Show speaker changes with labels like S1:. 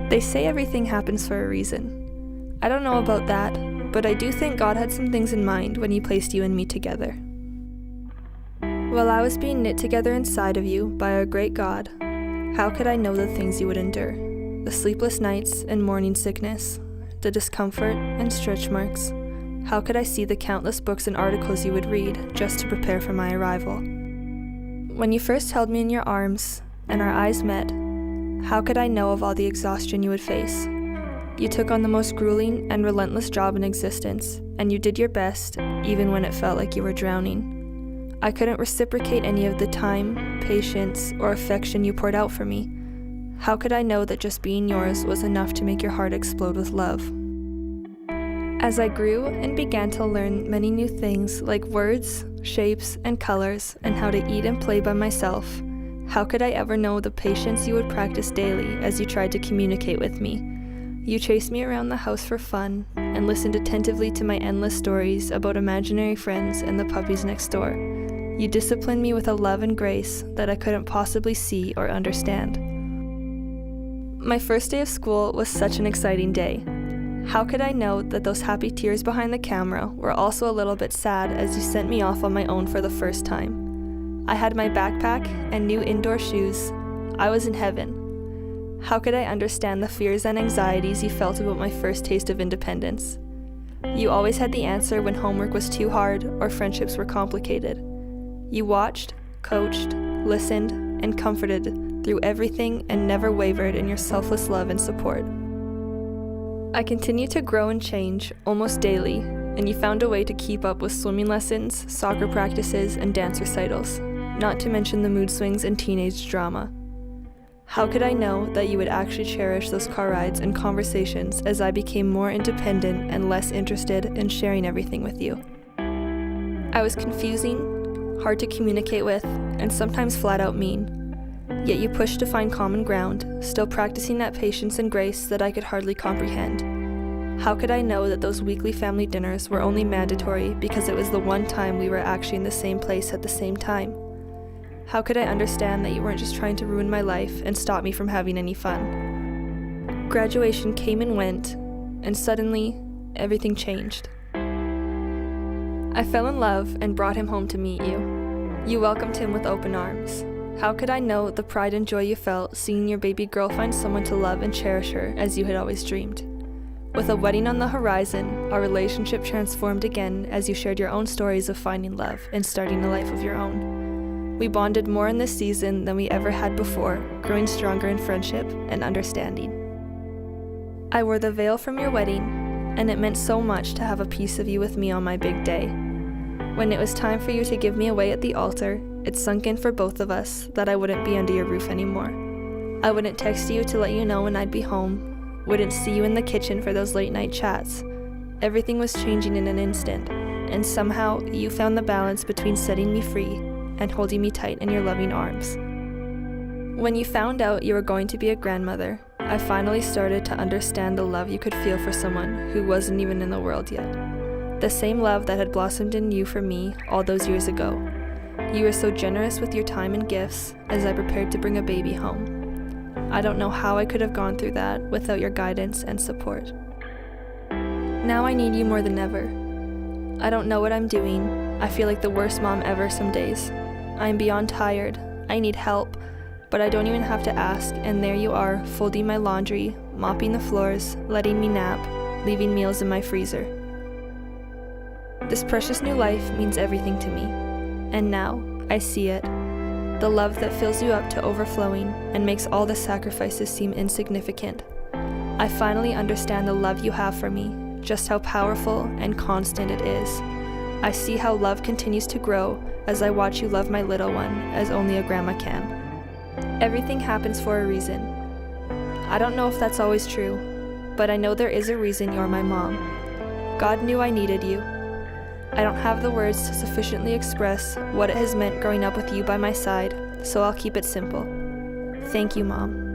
S1: They say everything happens for a reason. I don't know about that, but I do think God had some things in mind when He placed you and me together. While I was being knit together inside of you by our great God, how could I know the things you would endure? The sleepless nights and morning sickness, the discomfort and stretch marks. How could I see the countless books and articles you would read just to prepare for my arrival? When you first held me in your arms and our eyes met, how could I know of all the exhaustion you would face? You took on the most grueling and relentless job in existence, and you did your best even when it felt like you were drowning. I couldn't reciprocate any of the time, patience, or affection you poured out for me. How could I know that just being yours was enough to make your heart explode with love? As I grew and began to learn many new things like words, shapes, and colors, and how to eat and play by myself, how could I ever know the patience you would practice daily as you tried to communicate with me? You chased me around the house for fun and listened attentively to my endless stories about imaginary friends and the puppies next door. You disciplined me with a love and grace that I couldn't possibly see or understand. My first day of school was such an exciting day. How could I know that those happy tears behind the camera were also a little bit sad as you sent me off on my own for the first time? I had my backpack and new indoor shoes. I was in heaven. How could I understand the fears and anxieties you felt about my first taste of independence? You always had the answer when homework was too hard or friendships were complicated. You watched, coached, listened, and comforted through everything and never wavered in your selfless love and support. I continue to grow and change almost daily, and you found a way to keep up with swimming lessons, soccer practices, and dance recitals, not to mention the mood swings and teenage drama. How could I know that you would actually cherish those car rides and conversations as I became more independent and less interested in sharing everything with you? I was confusing, hard to communicate with, and sometimes flat out mean. Yet you pushed to find common ground, still practicing that patience and grace that I could hardly comprehend. How could I know that those weekly family dinners were only mandatory because it was the one time we were actually in the same place at the same time? How could I understand that you weren't just trying to ruin my life and stop me from having any fun? Graduation came and went, and suddenly, everything changed. I fell in love and brought him home to meet you. You welcomed him with open arms. How could I know the pride and joy you felt seeing your baby girl find someone to love and cherish her as you had always dreamed? With a wedding on the horizon, our relationship transformed again as you shared your own stories of finding love and starting a life of your own. We bonded more in this season than we ever had before, growing stronger in friendship and understanding. I wore the veil from your wedding, and it meant so much to have a piece of you with me on my big day. When it was time for you to give me away at the altar, it sunk in for both of us that I wouldn't be under your roof anymore. I wouldn't text you to let you know when I'd be home, wouldn't see you in the kitchen for those late night chats. Everything was changing in an instant, and somehow you found the balance between setting me free and holding me tight in your loving arms. When you found out you were going to be a grandmother, I finally started to understand the love you could feel for someone who wasn't even in the world yet. The same love that had blossomed in you for me all those years ago. You were so generous with your time and gifts as I prepared to bring a baby home. I don't know how I could have gone through that without your guidance and support. Now I need you more than ever. I don't know what I'm doing. I feel like the worst mom ever some days. I am beyond tired. I need help, but I don't even have to ask, and there you are, folding my laundry, mopping the floors, letting me nap, leaving meals in my freezer. This precious new life means everything to me. And now, I see it. The love that fills you up to overflowing and makes all the sacrifices seem insignificant. I finally understand the love you have for me, just how powerful and constant it is. I see how love continues to grow as I watch you love my little one as only a grandma can. Everything happens for a reason. I don't know if that's always true, but I know there is a reason you're my mom. God knew I needed you. I don't have the words to sufficiently express what it has meant growing up with you by my side, so I'll keep it simple. Thank you, Mom.